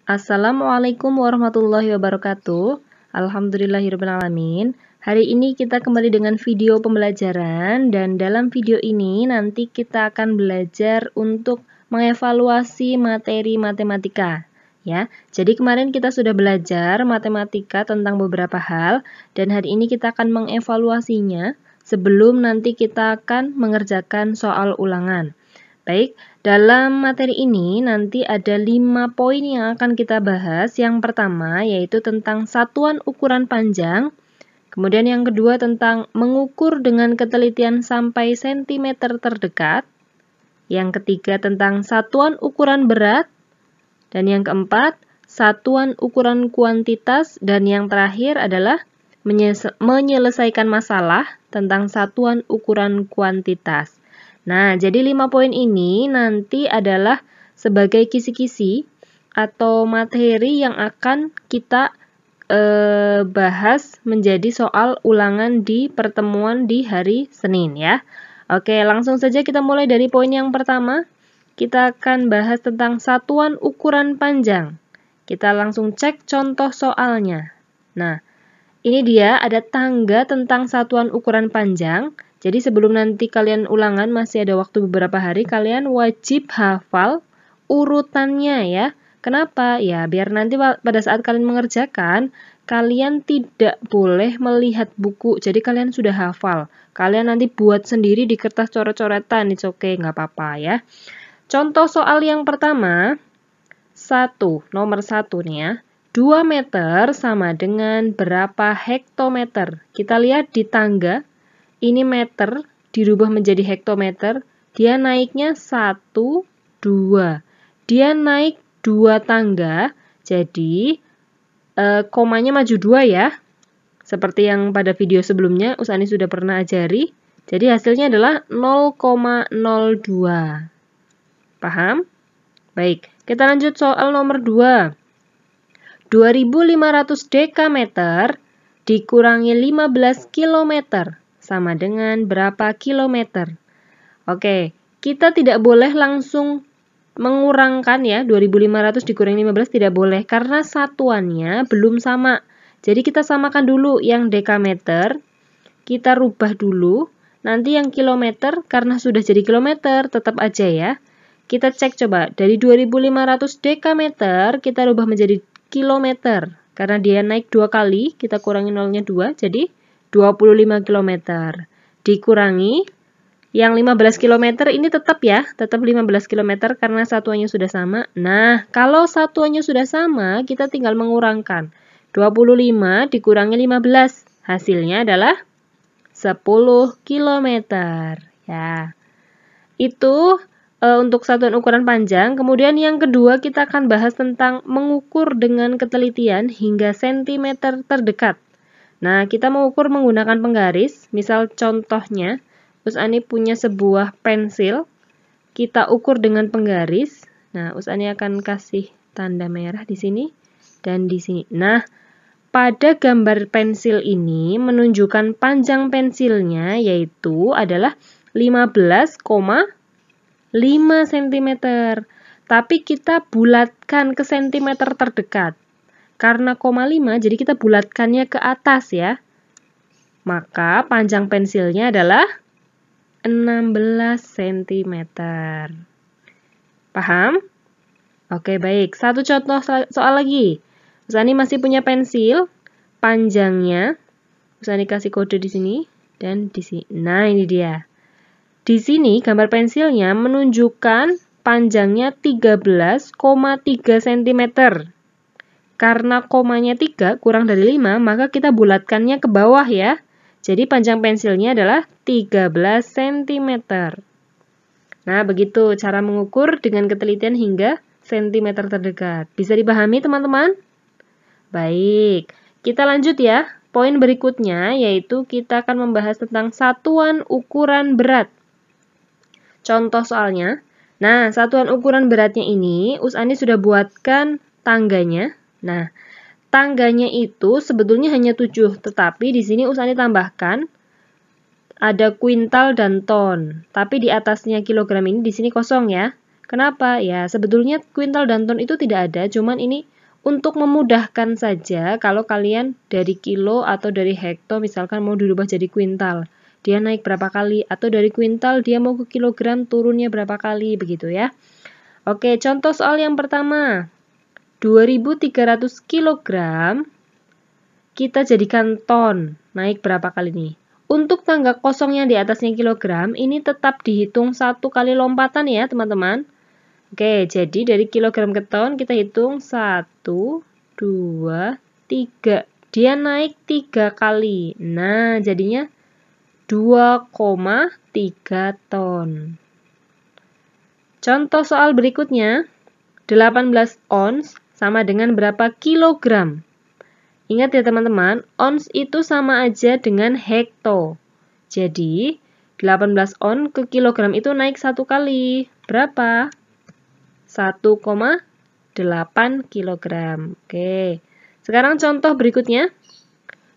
Assalamualaikum warahmatullahi wabarakatuh. Alhamdulillahirrahmanirrahim. Hari ini kita kembali dengan video pembelajaran, dan dalam video ini nanti kita akan belajar untuk mengevaluasi materi matematika. Ya, jadi kemarin kita sudah belajar matematika tentang beberapa hal, dan hari ini kita akan mengevaluasinya sebelum nanti kita akan mengerjakan soal ulangan. Baik, dalam materi ini nanti ada 5 poin yang akan kita bahas. Yang pertama yaitu tentang satuan ukuran panjang. Kemudian yang kedua tentang mengukur dengan ketelitian sampai sentimeter terdekat. Yang ketiga tentang satuan ukuran berat. Dan yang keempat, satuan ukuran kuantitas. Dan yang terakhir adalah menyelesaikan masalah tentang satuan ukuran kuantitas. Nah, jadi 5 poin ini nanti adalah sebagai kisi-kisi atau materi yang akan kita bahas menjadi soal ulangan di pertemuan di hari Senin ya. Oke, langsung saja kita mulai dari poin yang pertama. Kita akan bahas tentang satuan ukuran panjang. Kita langsung cek contoh soalnya. Nah, ini dia ada tangga tentang satuan ukuran panjang. Jadi sebelum nanti kalian ulangan, masih ada waktu beberapa hari, kalian wajib hafal urutannya ya. Kenapa? Ya biar nanti pada saat kalian mengerjakan, kalian tidak boleh melihat buku. Jadi kalian sudah hafal. Kalian nanti buat sendiri di kertas coret-coretan, it's okay, nggak apa-apa ya. Contoh soal yang pertama, nomor 1 nih ya. 2 meter sama dengan berapa hektometer? Kita lihat di tangga. Ini meter dirubah menjadi hektometer, dia naiknya 1, 2. Dia naik 2 tangga, jadi komanya maju 2 ya. Seperti yang pada video sebelumnya, Usani sudah pernah ajari. Jadi hasilnya adalah 0,02. Paham? Baik, kita lanjut soal nomor 2. 2500 dekameter dikurangi 15 kilometer. Sama dengan berapa kilometer? Oke, kita tidak boleh langsung mengurangkan ya, 2500 dikurangi 15 tidak boleh, karena satuannya belum sama. Jadi kita samakan dulu yang dekameter, kita rubah dulu, nanti yang kilometer, karena sudah jadi kilometer, tetap aja ya. Kita cek coba, dari 2500 dekameter, kita rubah menjadi kilometer. Karena dia naik 2 kali, kita kurangi nolnya 2, jadi 25 km. Dikurangi yang 15 km ini tetap ya, tetap 15 km karena satuannya sudah sama. Nah, kalau satuannya sudah sama, kita tinggal mengurangkan. 25 dikurangi 15, hasilnya adalah 10 km. Ya. Itu untuk satuan ukuran panjang. Kemudian yang kedua kita akan bahas tentang mengukur dengan ketelitian hingga sentimeter terdekat. Nah, kita mengukur menggunakan penggaris. Misal contohnya, Usani punya sebuah pensil. Kita ukur dengan penggaris. Nah, Usani akan kasih tanda merah di sini dan di sini. Nah, pada gambar pensil ini menunjukkan panjang pensilnya yaitu adalah 15,5 cm. Tapi kita bulatkan ke sentimeter terdekat. Karena 0,5, jadi kita bulatkannya ke atas ya. Maka panjang pensilnya adalah 16 cm. Paham? Oke, baik. Satu contoh soal lagi. Usani masih punya pensil. Panjangnya, Usani kasih kode di sini dan di sini. Nah, ini dia. Di sini gambar pensilnya menunjukkan panjangnya 13,3 cm. Karena komanya 3 kurang dari 5, maka kita bulatkannya ke bawah ya. Jadi panjang pensilnya adalah 13 cm. Nah, begitu cara mengukur dengan ketelitian hingga sentimeter terdekat. Bisa dipahami teman-teman? Baik, kita lanjut ya. Poin berikutnya yaitu kita akan membahas tentang satuan ukuran berat. Contoh soalnya. Nah, satuan ukuran beratnya ini Usani sudah buatkan tangganya. Nah, tangganya itu sebetulnya hanya 7, tetapi di sini Usani tambahkan ada kuintal dan ton. Tapi di atasnya kilogram ini di sini kosong ya. Kenapa? Ya, sebetulnya kuintal dan ton itu tidak ada, cuman ini untuk memudahkan saja kalau kalian dari kilo atau dari hekto misalkan mau dirubah jadi kuintal. Dia naik berapa kali, atau dari kuintal dia mau ke kilogram turunnya berapa kali, begitu ya. Oke, contoh soal yang pertama. 2300 kilogram kita jadikan ton. Naik berapa kali nih? Untuk tangga kosong yang di atasnya kilogram, ini tetap dihitung satu kali lompatan ya, teman-teman. Oke, jadi dari kilogram ke ton kita hitung 1, 2, 3. Dia naik 3 kali. Nah, jadinya 2,3 ton. Contoh soal berikutnya, 18 ons sama dengan berapa kilogram? Ingat ya teman-teman, ons itu sama aja dengan hekto. Jadi, 18 on ke kilogram itu naik satu kali. Berapa? 1,8 kilogram. Oke. Sekarang contoh berikutnya.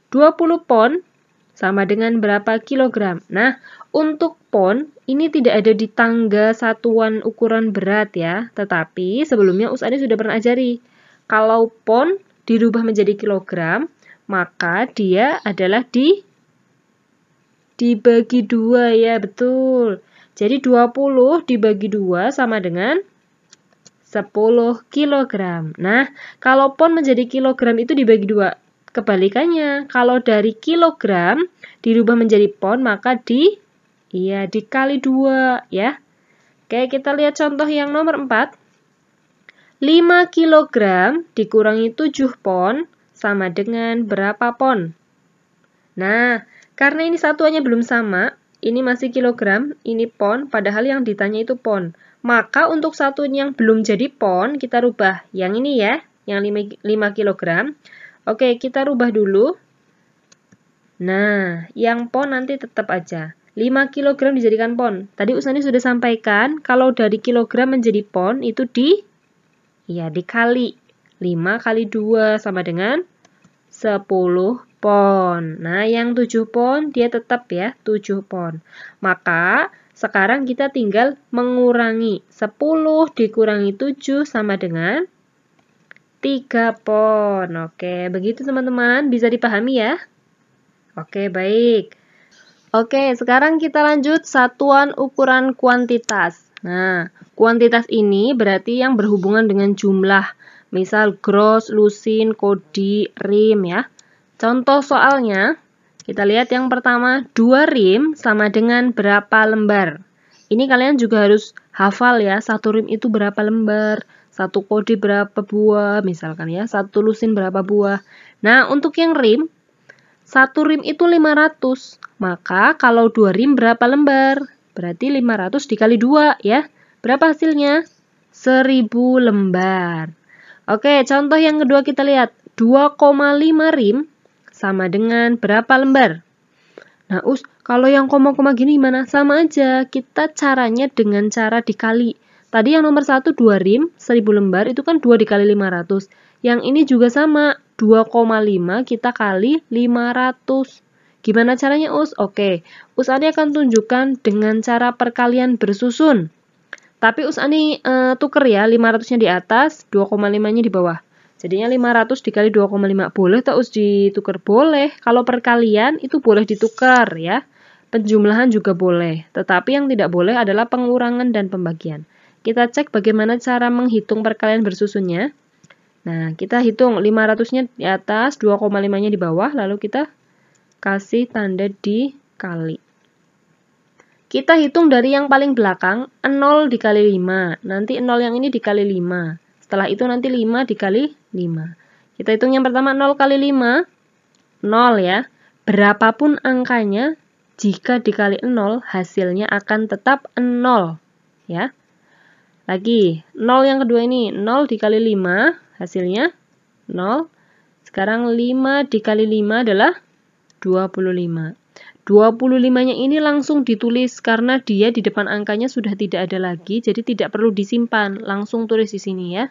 20 pon sama dengan berapa kilogram? Nah, untuk pon ini tidak ada di tangga satuan ukuran berat ya. Tetapi sebelumnya Usani sudah pernah ajari. Kalau pon dirubah menjadi kilogram, maka dia adalah dibagi 2 ya, betul. Jadi 20 dibagi 2 sama dengan 10 kilogram. Nah, kalau pon menjadi kilogram itu dibagi 2. Kebalikannya, kalau dari kilogram dirubah menjadi pon, maka dikali 2 ya. Oke, kita lihat contoh yang nomor 4. 5 kilogram dikurangi 7 pon sama dengan berapa pon? Nah, karena ini satuannya belum sama, ini masih kilogram, ini pon, padahal yang ditanya itu pon. Maka untuk satuan yang belum jadi pon, kita rubah. Yang ini ya, yang 5 kilogram. Oke, kita rubah dulu. Nah, yang pon nanti tetap aja. 5 kilogram dijadikan pon. Tadi Usani sudah sampaikan, kalau dari kilogram menjadi pon, itu dikali. 5 kali 2 sama dengan 10 pon. Nah, yang 7 pon, dia tetap ya, 7 pon. Maka, sekarang kita tinggal mengurangi. 10 dikurangi 7 sama dengan 3 pon. Oke, begitu teman-teman. Bisa dipahami ya? Oke, baik. Oke, sekarang kita lanjut satuan ukuran kuantitas. Nah, kuantitas ini berarti yang berhubungan dengan jumlah. Misal gross, lusin, kodi, rim ya. Contoh soalnya, kita lihat yang pertama, 2 rim sama dengan berapa lembar? Ini kalian juga harus hafal ya, 1 rim itu berapa lembar, 1 kodi berapa buah, misalkan ya, 1 lusin berapa buah. Nah, untuk yang rim, 1 rim itu 500, maka kalau 2 rim berapa lembar? Berarti 500 dikali 2 ya. Berapa hasilnya? 1000 lembar. Oke, contoh yang kedua kita lihat, 2,5 rim sama dengan berapa lembar? Nah, kalau yang koma-koma gini gimana? Sama aja, kita caranya dengan cara dikali. Tadi yang nomor 1, 2 rim, 1000 lembar, itu kan 2 dikali 500. Yang ini juga sama, 2,5 kita kali 500. Gimana caranya, Oke, Usani akan tunjukkan dengan cara perkalian bersusun. Tapi Usani tuker ya, 500-nya di atas, 2,5-nya di bawah. Jadinya 500 dikali 2,5. Boleh tak ditukar? Boleh. Kalau perkalian itu boleh ditukar ya. Penjumlahan juga boleh. Tetapi yang tidak boleh adalah pengurangan dan pembagian. Kita cek bagaimana cara menghitung perkalian bersusunnya. Nah, kita hitung 500-nya di atas, 2,5-nya di bawah. Lalu kita kasih tanda dikali. Kita hitung dari yang paling belakang, 0 dikali 5. Nanti 0 yang ini dikali 5. Setelah itu nanti 5 dikali 5. Kita hitung yang pertama 0 kali 5, 0 ya. Berapapun angkanya, jika dikali 0, hasilnya akan tetap 0. Ya. Lagi, 0 yang kedua ini, 0 dikali 5, hasilnya 0. Sekarang 5 dikali 5 adalah 25. 25-nya ini langsung ditulis karena dia di depan angkanya sudah tidak ada lagi, jadi tidak perlu disimpan, langsung tulis di sini ya.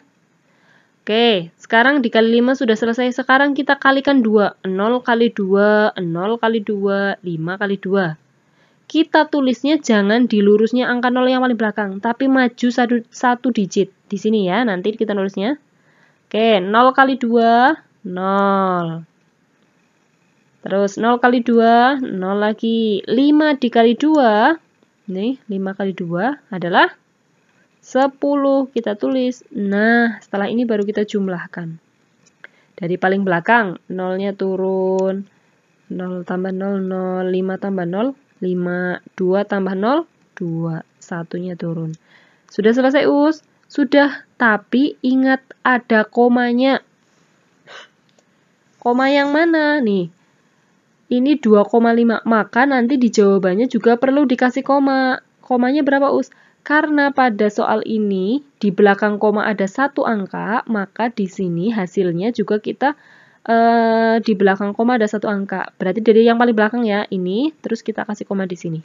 Oke, sekarang dikali 5 sudah selesai. Sekarang kita kalikan 2. 0 kali 2, 0 kali 2, 5 kali 2. kita tulisnya jangan di lurusnya angka 0 yang paling belakang, tapi maju satu digit. Di sini ya, nanti kita nulisnya. Oke, 0 kali 2, 0. Terus 0 kali 2, 0 lagi. 5 dikali 2, nih 5 kali 2 adalah 10. Kita tulis. Nah, setelah ini baru kita jumlahkan. Dari paling belakang, 0-nya turun. 0 tambah 0, 0. 5 tambah 0, 5. 2 tambah 0, 2. 1-nya turun. Sudah selesai, Us? Sudah, tapi ingat ada komanya. Koma yang mana? Nih, ini 2,5. Maka nanti di jawabannya juga perlu dikasih koma. Komanya berapa, Us? Karena pada soal ini, di belakang koma ada 1 angka, maka di sini hasilnya juga kita di belakang koma ada 1 angka. Berarti dari yang paling belakang ya, ini. Terus kita kasih koma di sini.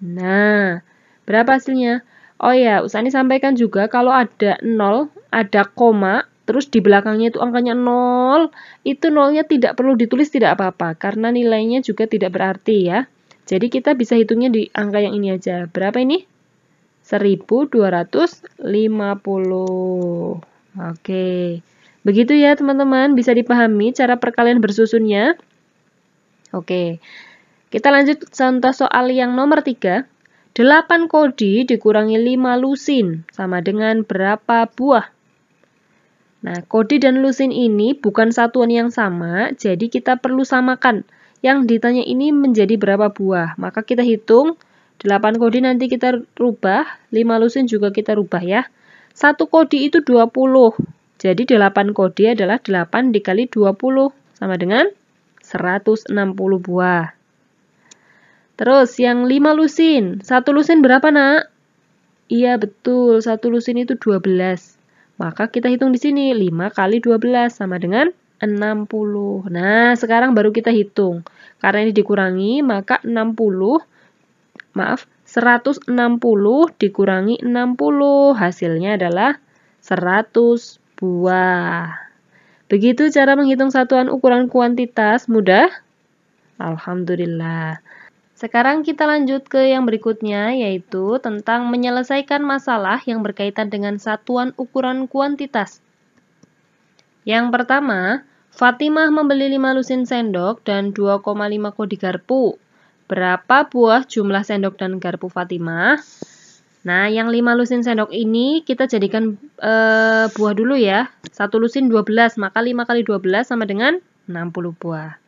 Nah, berapa hasilnya? Oh ya, Usani sampaikan juga kalau ada 0, ada koma, terus di belakangnya itu angkanya 0, itu 0-nya tidak perlu ditulis, tidak apa-apa. Karena nilainya juga tidak berarti ya. Jadi kita bisa hitungnya di angka yang ini aja. Berapa ini? 1250. Oke. Begitu ya teman-teman, bisa dipahami cara perkalian bersusunnya. Oke, kita lanjut contoh soal yang nomor 3. 8 kodi dikurangi 5 lusin, sama dengan berapa buah? Nah, kodi dan lusin ini bukan satuan yang sama, jadi kita perlu samakan. Yang ditanya ini menjadi berapa buah? Maka kita hitung, 8 kodi nanti kita rubah, 5 lusin juga kita rubah ya. 1 kodi itu 20. Jadi 8 kodi adalah 8 dikali 20, sama dengan 160 buah. Terus yang 5 lusin. 1 lusin berapa, Nak? Iya, betul. 1 lusin itu 12. Maka kita hitung di sini. 5 kali 12 sama dengan 60. Nah, sekarang baru kita hitung. Karena ini dikurangi, maka 160 dikurangi 60. Hasilnya adalah 100 buah. Begitu cara menghitung satuan ukuran kuantitas. Mudah? Alhamdulillah. Sekarang kita lanjut ke yang berikutnya, yaitu tentang menyelesaikan masalah yang berkaitan dengan satuan ukuran kuantitas. Yang pertama, Fatimah membeli 5 lusin sendok dan 2,5 kodi garpu. Berapa buah jumlah sendok dan garpu Fatimah? Nah, yang 5 lusin sendok ini kita jadikan buah dulu ya. 1 lusin 12, maka 5 kali 12 sama dengan 60 buah.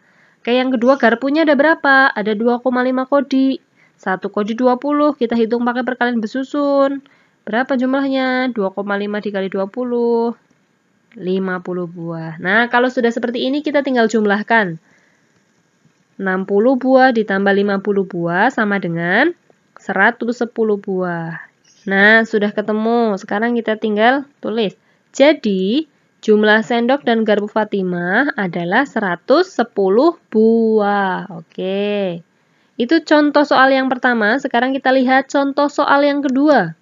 Oke, yang kedua garpunya ada berapa? Ada 2,5 kodi. 1 kodi 20, kita hitung pakai perkalian bersusun. Berapa jumlahnya? 2,5 dikali 20, 50 buah. Nah, kalau sudah seperti ini kita tinggal jumlahkan. 60 buah ditambah 50 buah sama dengan 110 buah. Nah, sudah ketemu. Sekarang kita tinggal tulis. Jadi, jumlah sendok dan garpu Fatimah adalah 110 buah. Oke. Itu contoh soal yang pertama. Sekarang kita lihat contoh soal yang kedua.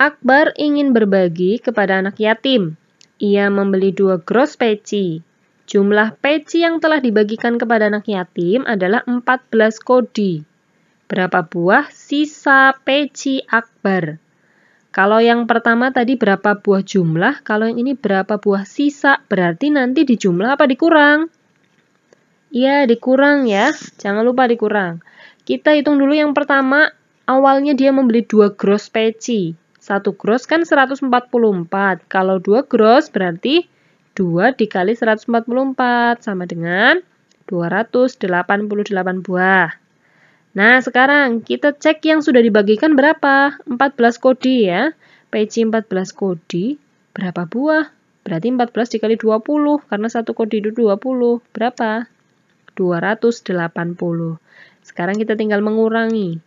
Akbar ingin berbagi kepada anak yatim. Ia membeli 2 gros peci. Jumlah peci yang telah dibagikan kepada anak yatim adalah 14 kodi. Berapa buah sisa peci Akbar? Kalau yang pertama tadi berapa buah jumlah, kalau yang ini berapa buah sisa, berarti nanti dijumlah apa dikurang? Iya, dikurang ya. Jangan lupa dikurang. Kita hitung dulu yang pertama, awalnya dia membeli 2 gros peci. 1 gros kan 144. Kalau 2 gros berarti 2 dikali 144 sama dengan 288 buah. Nah, sekarang kita cek yang sudah dibagikan berapa? 14 kodi ya. Peci 14 kodi, berapa buah? Berarti 14 dikali 20, karena 1 kodi itu 20. Berapa? 280. Sekarang kita tinggal mengurangi.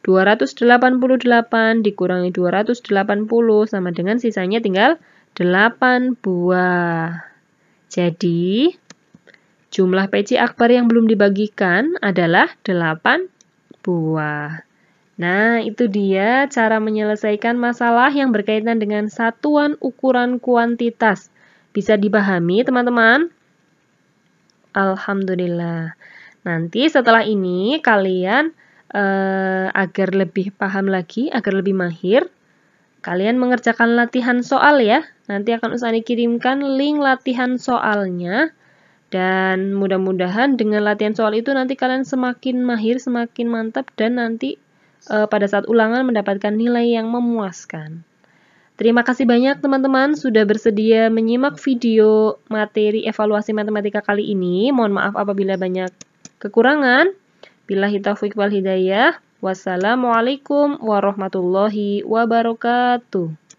288 dikurangi 280 sama dengan sisanya tinggal 8 buah. Jadi, jumlah peci Akbar yang belum dibagikan adalah 8 buah. Nah, itu dia cara menyelesaikan masalah yang berkaitan dengan satuan ukuran kuantitas. Bisa dipahami, teman-teman? Alhamdulillah. Nanti setelah ini kalian agar lebih paham lagi, agar lebih mahir, kalian mengerjakan latihan soal ya. Nanti akan Ustani kirimkan link latihan soalnya. Dan mudah-mudahan dengan latihan soal itu nanti kalian semakin mahir, semakin mantap, dan nanti pada saat ulangan mendapatkan nilai yang memuaskan. Terima kasih banyak teman-teman sudah bersedia menyimak video materi evaluasi matematika kali ini. Mohon maaf apabila banyak kekurangan. Billahi taufiq wal hidayah. Wassalamualaikum warahmatullahi wabarakatuh.